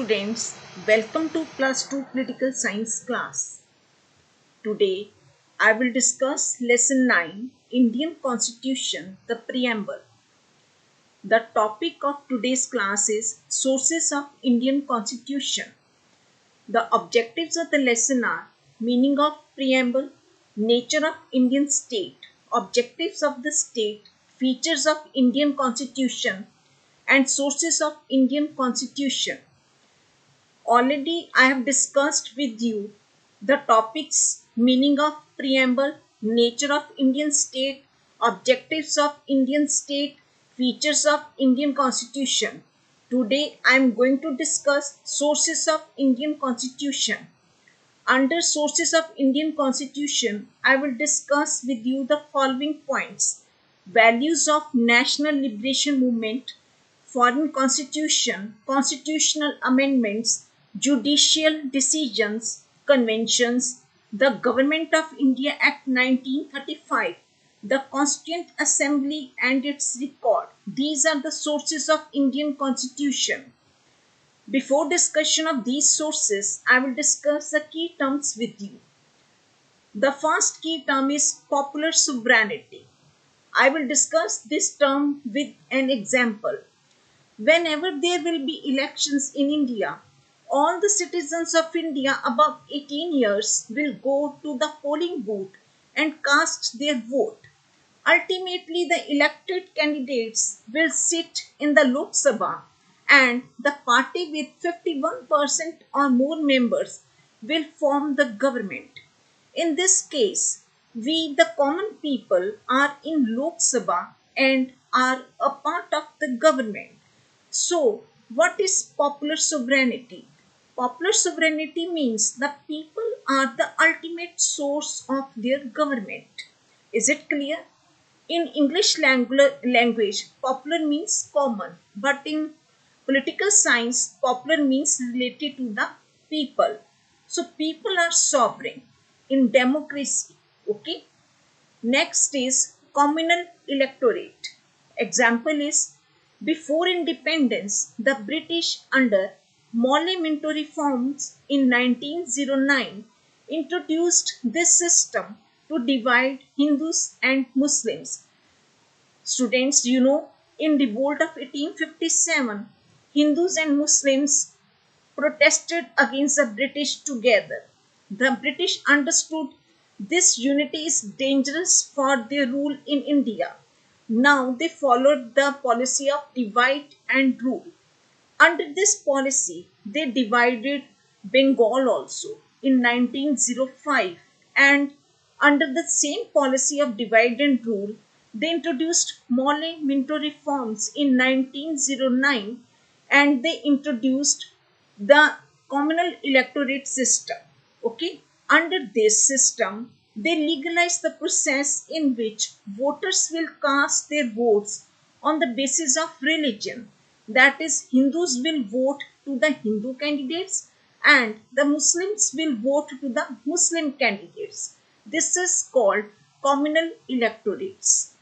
students, welcome to Plus 2 Political Science class. Today, I will discuss Lesson 9, Indian Constitution, the Preamble. The topic of today's class is Sources of Indian Constitution. The objectives of the lesson are meaning of preamble, nature of Indian state, objectives of the state, features of Indian Constitution, and sources of Indian Constitution. Already I have discussed with you the topics meaning of preamble, nature of Indian state, objectives of Indian state, features of Indian constitution. Today I am going to discuss sources of Indian constitution. Under sources of Indian constitution, I will discuss with you the following points: values of national liberation movement, foreign constitution, constitutional amendments, judicial decisions, conventions, the Government of India Act 1935, the Constituent Assembly and its record. These are the sources of Indian Constitution. Before discussion of these sources, I will discuss the key terms with you. The first key term is popular sovereignty. I will discuss this term with an example. Whenever there will be elections in India, all the citizens of India above 18 years will go to the polling booth and cast their vote. Ultimately, the elected candidates will sit in the Lok Sabha, and the party with 51% or more members will form the government. In this case, we the common people are in Lok Sabha and are a part of the government. So, what is popular sovereignty? Popular sovereignty means the people are the ultimate source of their government. Is it clear? In English language, popular means common, but in political science, popular means related to the people. So, people are sovereign in democracy. Okay. Next is communal electorate. Example is before independence, the British under Morley Minto reforms in 1909 introduced this system to divide Hindus and Muslims. Students, you know, in revolt of 1857, Hindus and Muslims protested against the British together. The British understood this unity is dangerous for their rule in India. Now they followed the policy of divide and rule. Under this policy, they divided Bengal also in 1905, and under the same policy of divide and rule, they introduced Morley Minto reforms in 1909, and they introduced the communal electorate system. Okay, under this system, they legalized the process in which voters will cast their votes on the basis of religion. That is, Hindus will vote to the Hindu candidates and the Muslims will vote to the Muslim candidates. This is called communal electorates.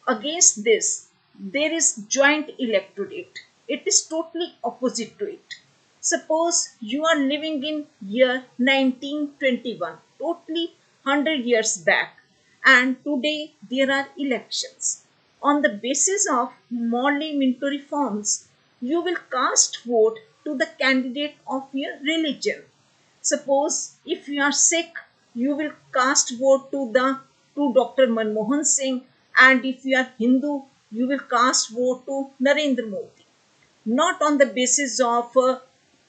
Against this, there is joint electorate. It is totally opposite to it. Suppose you are living in year 1921, totally 100 years back, and today there are elections. On the basis of Morley Minto reforms, you will cast vote to the candidate of your religion. Suppose if you are Sikh, you will cast vote to Dr. Manmohan Singh, and if you are Hindu, you will cast vote to Narendra Modi. Not on the basis of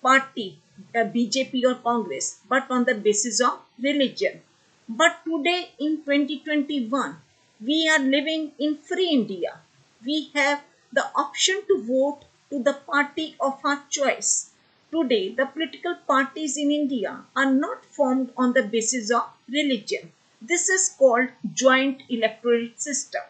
party, BJP or Congress, but on the basis of religion. But today in 2021, we are living in free India. We have the option to vote to the party of our choice. Today, the political parties in India are not formed on the basis of religion. This is called joint electorate system.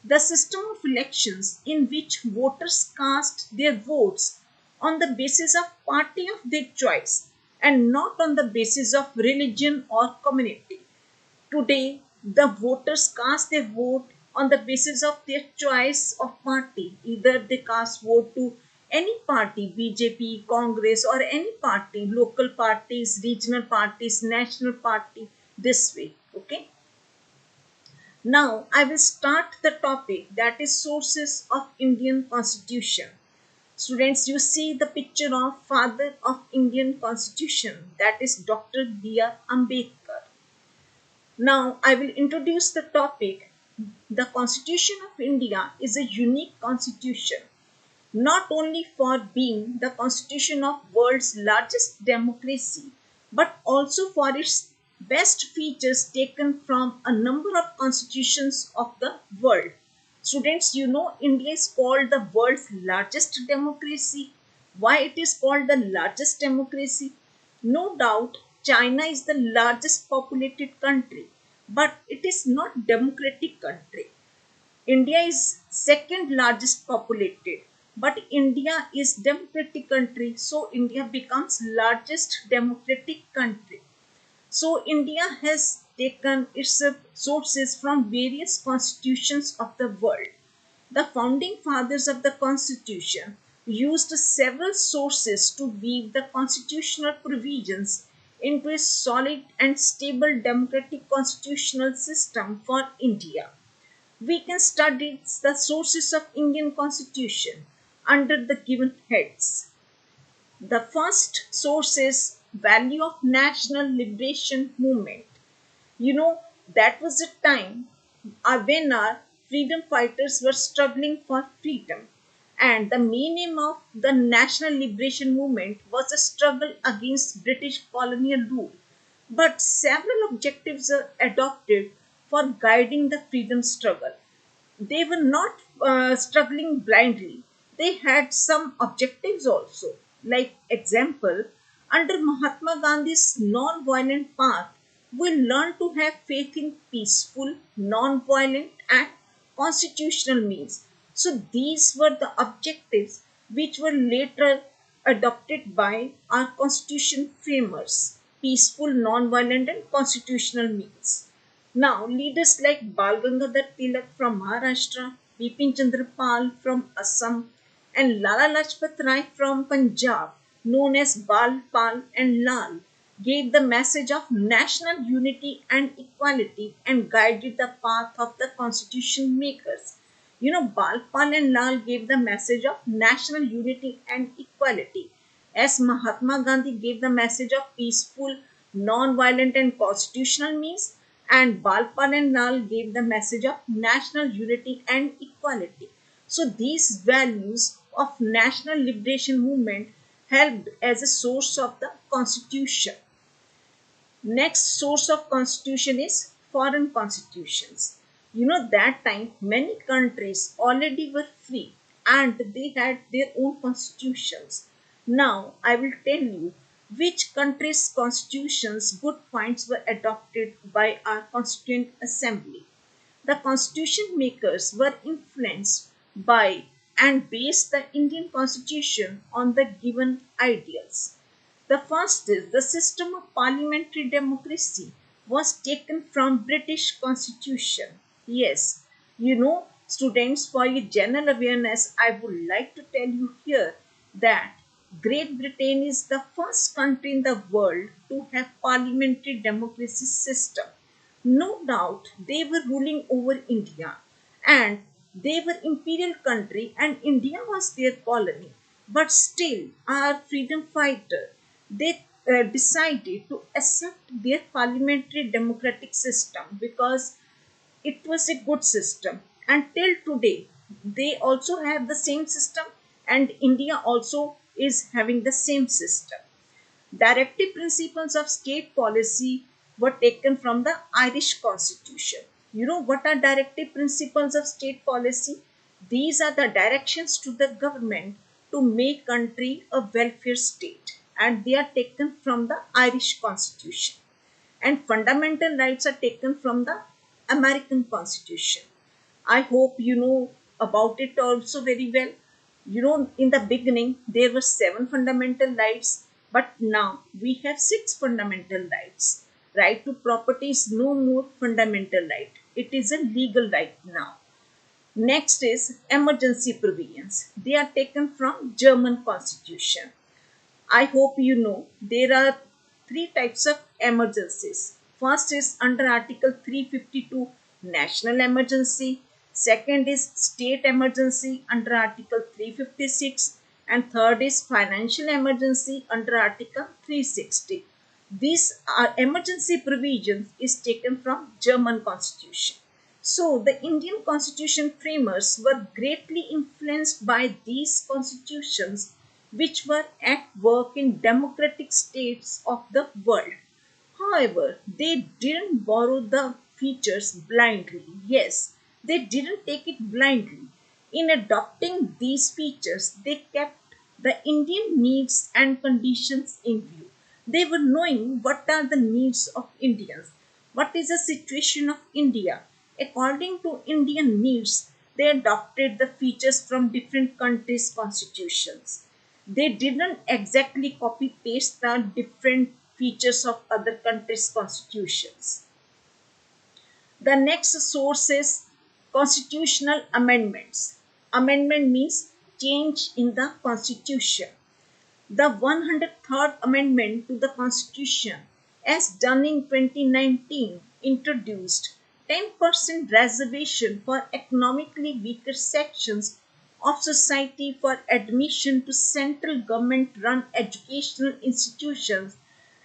The system of elections in which voters cast their votes on the basis of party of their choice and not on the basis of religion or community. Today, the voters cast their vote on the basis of their choice of party. Either they cast vote to Any party, BJP, Congress, or any party, local parties, regional parties, national party, this way. Okay. Now I will start the topic, that is sources of Indian Constitution. Students, you see the picture of father of Indian Constitution, that is Dr. B.R. Ambedkar. Now I will introduce the topic. The Constitution of India is a unique constitution, not only for being the constitution of world's largest democracy, but also for its best features taken from a number of constitutions of the world. Students, you know India is called the world's largest democracy. Why it is called the largest democracy? No doubt China is the largest populated country, but it is not democratic country. India is second largest populated, but India is democratic country, so India becomes largest democratic country. So India has taken its sources from various constitutions of the world. The founding fathers of the constitution used several sources to weave the constitutional provisions into a solid and stable democratic constitutional system for India. We can study the sources of Indian Constitution under the given heads. The first source is value of national liberation movement. You know, that was a time when our freedom fighters were struggling for freedom. And the main aim of the national liberation movement was a struggle against British colonial rule. But several objectives are adopted for guiding the freedom struggle. They were not struggling blindly. They had some objectives also. Like example, under Mahatma Gandhi's non-violent path, we learn to have faith in peaceful, non-violent and constitutional means. So these were the objectives which were later adopted by our constitution framers: peaceful, non-violent and constitutional means. Now, leaders like Bal Gangadhar Tilak from Maharashtra, Bipin Chandra Pal from Assam, and Lala Lajpat Rai from Punjab, known as Bal, Pal, and Lal, gave the message of national unity and equality and guided the path of the constitution makers. You know, Bal, Pal, and Lal gave the message of national unity and equality, as Mahatma Gandhi gave the message of peaceful, non-violent, and constitutional means, and Balpal and Lal gave the message of national unity and equality. So these values of national liberation movement helped as a source of the constitution. Next source of constitution is foreign constitutions. You know, that time many countries already were free and they had their own constitutions. Now I will tell you which countries' constitutions good points were adopted by our Constituent Assembly. The constitution makers were influenced by and based the Indian Constitution on the given ideals. The first is the system of parliamentary democracy was taken from British Constitution. Yes, you know, students, for your general awareness, I would like to tell you here that Great Britain is the first country in the world to have parliamentary democracy system. No doubt they were ruling over India and they were imperial country and India was their colony. But still our freedom fighter, they decided to accept their parliamentary democratic system because it was a good system. And till today they also have the same system and India also is having the same system. Directive principles of state policy were taken from the Irish Constitution. You know what are directive principles of state policy? These are the directions to the government to make country a welfare state, and they are taken from the Irish Constitution. And fundamental rights are taken from the American Constitution. I hope you know about it also very well. You know, in the beginning there were 7 fundamental rights, but now we have 6 fundamental rights. Right to property is no more fundamental right. It is a legal right now. Next is emergency provisions. They are taken from German constitution. I hope you know there are three types of emergencies. First is under Article 352 national emergency. Second is state emergency under Article 356. And third is financial emergency under Article 360. These are emergency provisions is taken from German constitution. So the Indian constitution framers were greatly influenced by these constitutions which were at work in democratic states of the world. However, they didn't borrow the features blindly. Yes, they didn't take it blindly. In adopting these features, they kept the Indian needs and conditions in view. They were knowing what are the needs of Indians, what is the situation of India. According to Indian needs, they adopted the features from different countries' constitutions. They didn't exactly copy paste the different features of other countries' constitutions. The next source is constitutional amendments. Amendment means change in the constitution. The 103rd Amendment to the Constitution, as done in 2019, introduced 10% reservation for economically weaker sections of society for admission to central government run educational institutions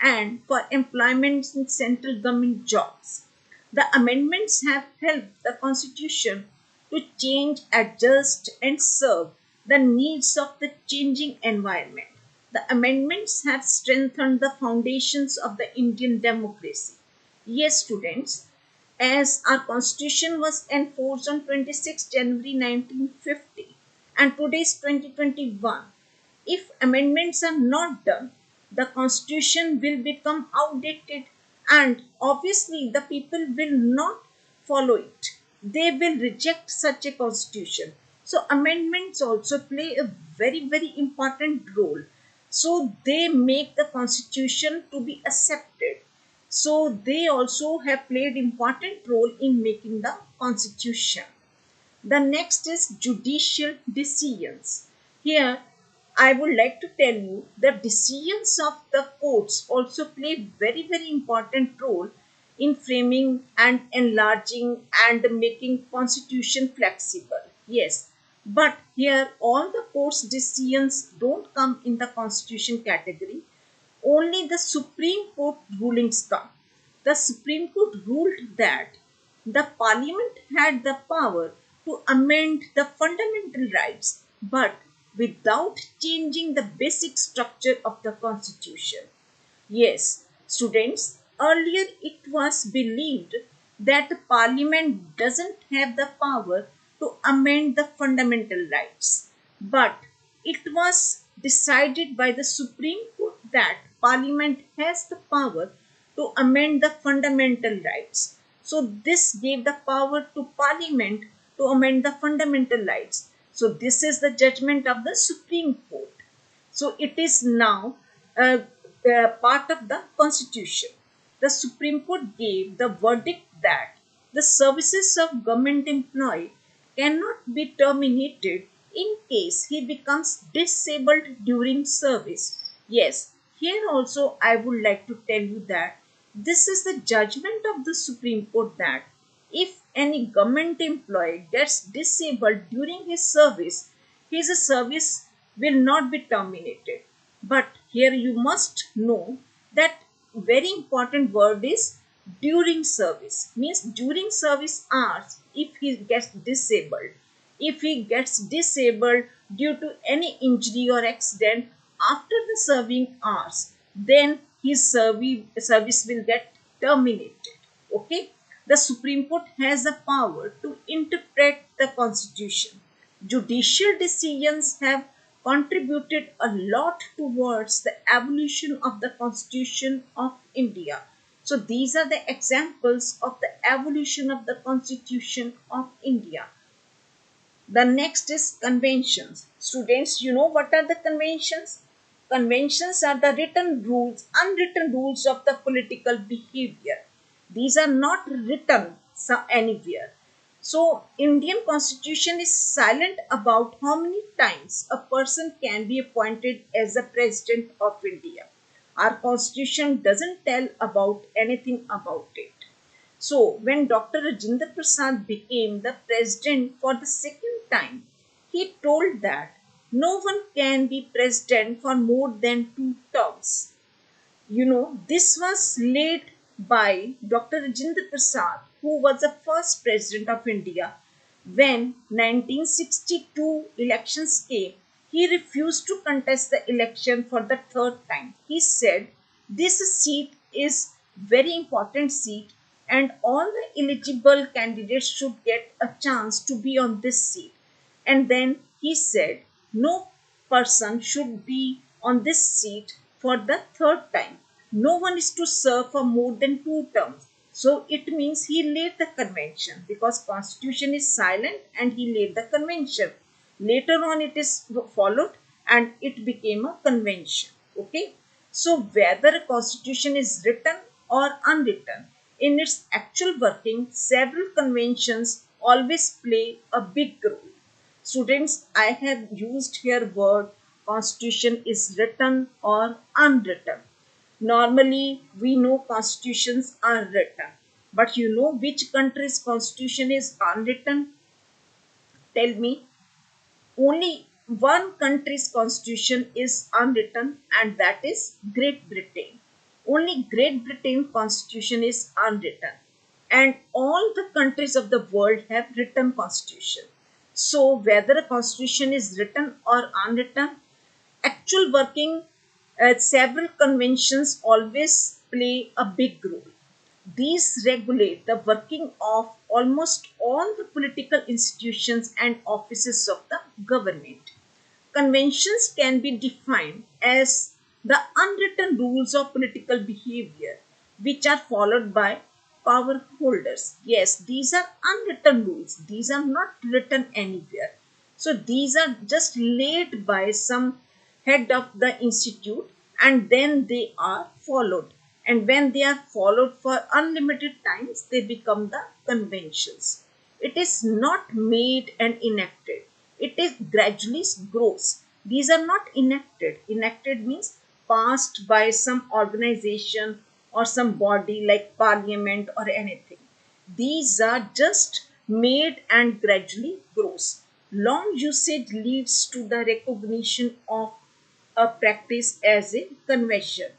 and for employment in central government jobs. The amendments have helped the Constitution to change, adjust, and serve the needs of the changing environment. The amendments have strengthened the foundations of the Indian democracy. Yes, students, as our constitution was enforced on 26 January 1950 and today is 2021, if amendments are not done, the constitution will become outdated and obviously the people will not follow it. They will reject such a constitution. So amendments also play a very important role. So they make the constitution to be accepted. So they also have played important role in making the constitution. The next is judicial decisions. Here, I would like to tell you the decisions of the courts also play very important role in framing and enlarging and making constitution flexible. Yes, but here all the courts decisions don't come in the constitution category. Only the Supreme Court rulings come. The Supreme Court ruled that the Parliament had the power to amend the fundamental rights, but without changing the basic structure of the Constitution. Yes, students, earlier it was believed that the Parliament doesn't have the power to amend the fundamental rights, but it was decided by the Supreme Court that Parliament has the power to amend the fundamental rights. So this gave the power to Parliament to amend the fundamental rights. So this is the judgment of the Supreme Court. So it is now part of the Constitution. The Supreme Court gave the verdict that the services of government employee cannot be terminated in case he becomes disabled during service. Yes, here also I would like to tell you that this is the judgment of the Supreme Court that if any government employee gets disabled during his service will not be terminated. But here you must know that very important word is during service. Means during service hours if he gets disabled. If he gets disabled due to any injury or accident after the serving hours, then his service will get terminated. Okay. The Supreme Court has the power to interpret the Constitution. Judicial decisions have contributed a lot towards the evolution of the Constitution of India. So these are the examples of the evolution of the Constitution of India. The next is conventions. Students, you know what are the conventions? Conventions are the written rules, unwritten rules of the political behavior. These are not written anywhere. So Indian constitution is silent about how many times a person can be appointed as a president of India. Our constitution doesn't tell about anything about it. So when Dr. Rajendra Prasad became the president for the second time, he told that no one can be president for more than 2 terms. This was laid by Dr. Rajendra Prasad, who was the first president of India. When 1962 elections came, he refused to contest the election for the third time. He said, this seat is very important seat and all the eligible candidates should get a chance to be on this seat. And then he said, no person should be on this seat for the third time. No one is to serve for more than 2 terms. So it means he laid the convention because constitution is silent and he laid the convention. Later on it is followed and it became a convention. Okay. So whether a constitution is written or unwritten, in its actual working, several conventions always play a big role. Students, I have used here word constitution is written or unwritten. Normally, we know constitutions are written. But you know which country's constitution is unwritten? Tell me. Only one country's constitution is unwritten and that is Great Britain. Only Great Britain constitution is unwritten and all the countries of the world have written constitution. So whether a constitution is written or unwritten, actual working, several conventions always play a big role. These regulate the working of almost all the political institutions and offices of the government. Conventions can be defined as the unwritten rules of political behavior which are followed by power holders. Yes, these are unwritten rules. These are not written anywhere. So these are just laid by some head of the institute and then they are followed. And when they are followed for unlimited times, they become the conventions. It is not made and enacted. It is gradually grows. These are not enacted. Enacted means passed by some organization or some body like parliament or anything. These are just made and gradually grows. Long usage leads to the recognition of a practice as a convention.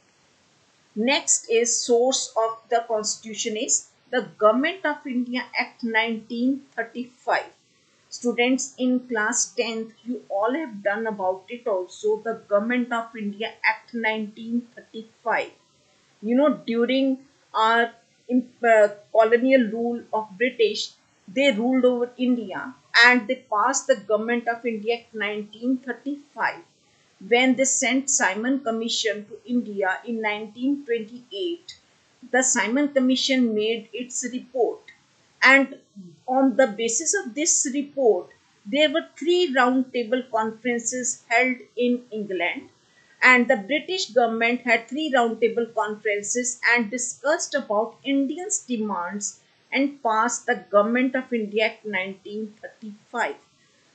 Next is source of the constitution is the Government of India Act 1935. Students in class 10th, you all have done about it also. The Government of India Act 1935. During our colonial rule of British, they ruled over India and they passed the Government of India Act 1935 when they sent Simon Commission to India in 1928. The Simon Commission made its report, and on the basis of this report, there were 3 roundtable conferences held in England, and the British government had 3 roundtable conferences and discussed about Indians' demands and passed the Government of India Act 1935.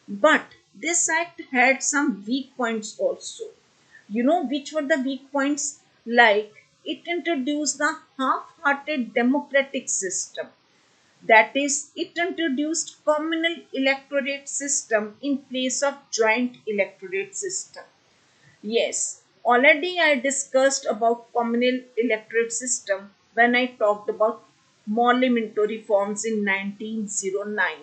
But this act had some weak points also. You know which were the weak points? Like it introduced the half-hearted democratic system. That is, it introduced communal electorate system in place of joint electorate system. Yes, already I discussed about communal electorate system when I talked about Morley Minto reforms in 1909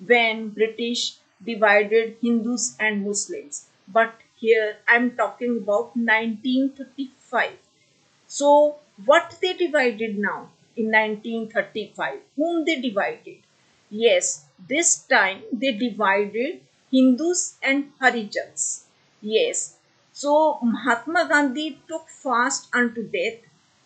when British divided Hindus and Muslims. But here I am talking about 1935. So what they divided now in 1935? Whom they divided? Yes, this time they divided Hindus and Harijans. Yes. So Mahatma Gandhi took fast unto death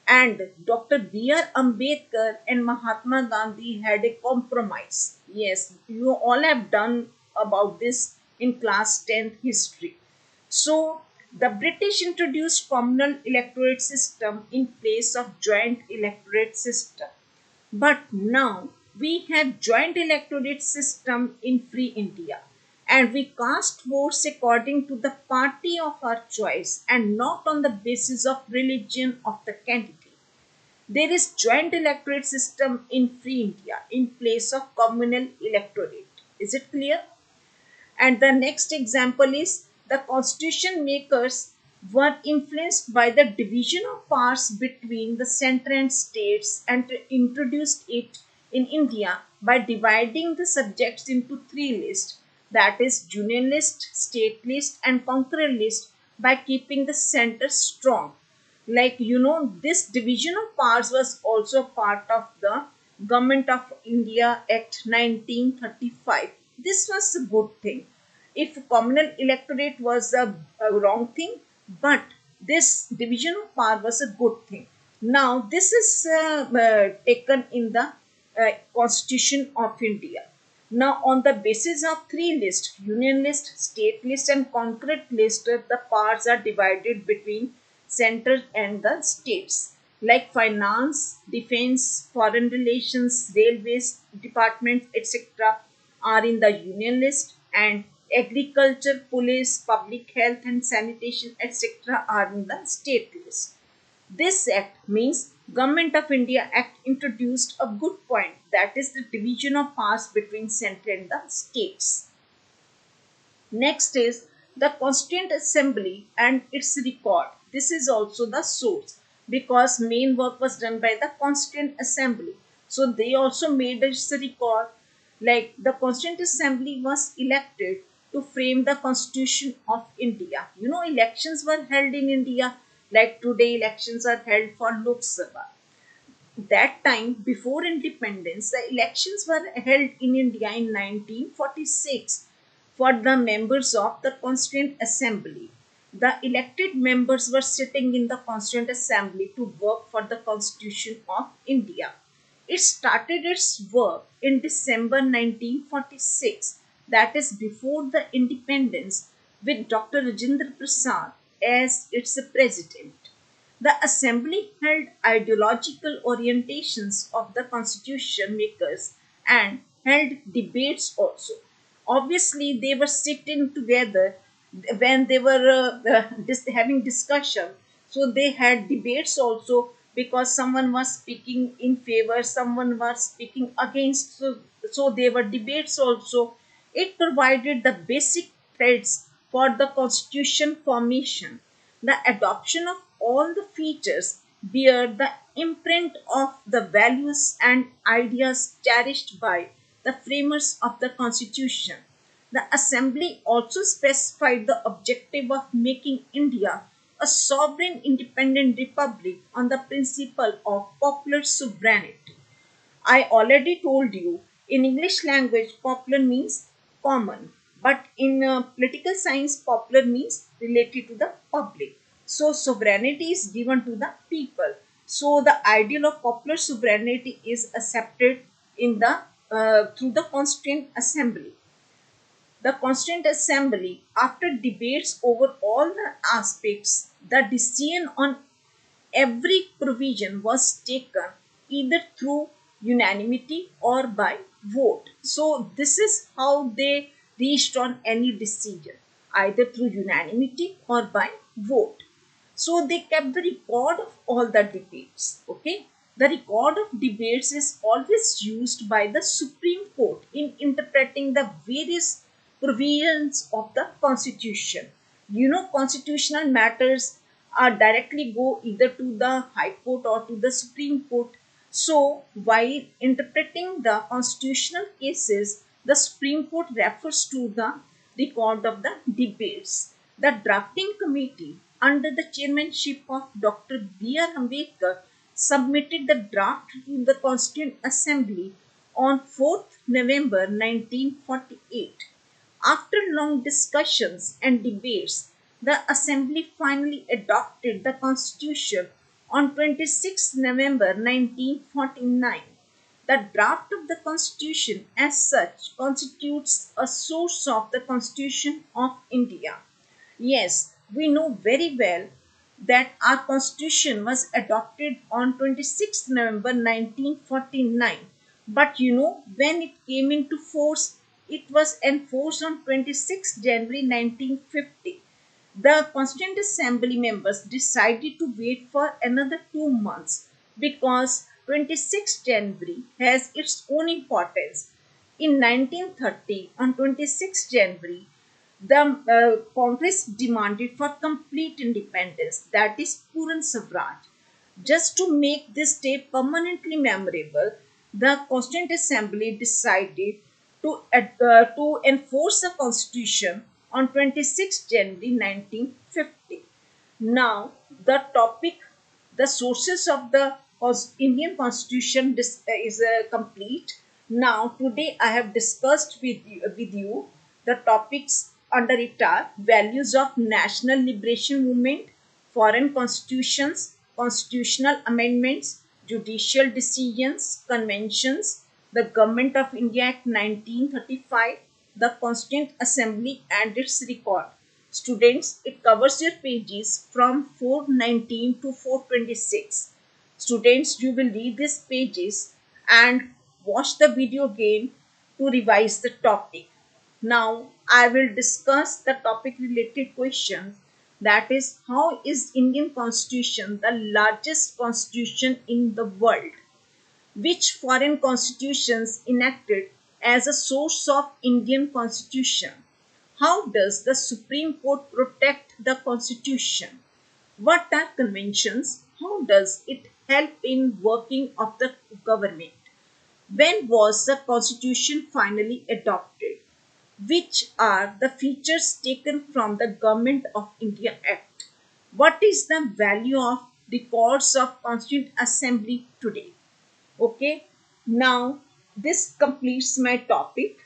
and Dr. B.R. Ambedkar and Mahatma Gandhi had a compromise. Yes, you all have done about this in class 10th history. So the British introduced communal electorate system in place of joint electorate system. But now we have joint electorate system in free India, and we cast votes according to the party of our choice and not on the basis of religion of the candidate. There is joint electorate system in free India in place of communal electorate. Is it clear? And the next example is the constitution makers were influenced by the division of powers between the center and states and introduced it in India by dividing the subjects into three lists, that is union list, state list and concurrent list, by keeping the center strong. Like this division of powers was also part of the Government of India Act 1935. This was a good thing. If communal electorate was a wrong thing, but this division of power was a good thing. Now this is taken in the Constitution of India. Now, on the basis of three lists, union list, state list, and concurrent list, the powers are divided between center and the states. Like finance, defense, foreign relations, railways, departments, etc., are in the union list, and agriculture, police, public health, and sanitation, etc., are in the state list. This act means Government of India Act introduced a good point, that is the division of powers between center and the states. Next is the Constituent Assembly and its record. This is also the source because main work was done by the Constituent Assembly. So they also made its record. Like the Constituent Assembly was elected to frame the Constitution of India. Elections were held in India, like today elections are held for Lok Sabha. That time before independence, the elections were held in India in 1946 for the members of the Constituent Assembly. The elected members were sitting in the Constituent Assembly to work for the Constitution of India. It started its work in December 1946, that is before the independence, with Dr. Rajendra Prasad as its president. The assembly held ideological orientations of the constitution makers and held debates also. Obviously, they were sitting together when they were having discussion. So they had debates also because someone was speaking in favor, someone was speaking against. So there were debates also. It provided the basic threads for the constitution formation. The adoption of all the features bear the imprint of the values and ideas cherished by the framers of the Constitution. The Assembly also specified the objective of making India a sovereign independent republic on the principle of popular sovereignty. I already told you in English language popular means common, but in political science popular means related to the public. So sovereignty is given to the people. So the ideal of popular sovereignty is accepted in the through the Constituent Assembly. The Constituent Assembly, after debates over all the aspects, the decision on every provision was taken either through unanimity or by vote. So this is how they reached on any decision, either through unanimity or by vote. So they kept the record of all the debates. Okay. The record of debates is always used by the Supreme Court in interpreting the various provisions of the Constitution. Constitutional matters are directly go either to the High Court or to the Supreme Court. So, while interpreting the constitutional cases, the Supreme Court refers to the record of the debates. The drafting committee, under the chairmanship of Dr. B.R. Ambedkar, submitted the draft to the Constituent Assembly on 4th November 1948. After long discussions and debates, the Assembly finally adopted the Constitution on 26 November 1949. The draft of the Constitution as such constitutes a source of the Constitution of India. Yes, we know very well that our Constitution was adopted on 26 November 1949. But when it came into force, it was enforced on 26 January 1950. The Constituent Assembly members decided to wait for another 2 months because 26 January has its own importance. In 1930, on 26 January, the Congress demanded for complete independence, that is, Puran Swaraj. Just to make this day permanently memorable, the Constituent Assembly decided to enforce the Constitution on 26 January 1950. Now, the topic, the sources of the Indian Constitution is complete. Now, today I have discussed with you the topics under it are values of national liberation movement, foreign constitutions, constitutional amendments, judicial decisions, conventions, the Government of India Act 1935, the Constituent Assembly and its record. Students, it covers your pages from 419 to 426. Students, you will read these pages and watch the video again to revise the topic. Now, I will discuss the topic related questions, that is, how is Indian Constitution the largest constitution in the world? Which foreign constitutions enacted as a source of Indian Constitution? How does the Supreme Court protect the Constitution? What are conventions? How does it help in working of the government? When was the Constitution finally adopted? Which are the features taken from the Government of India Act? What is the value of records of Constituent Assembly today? Okay, now this completes my topic.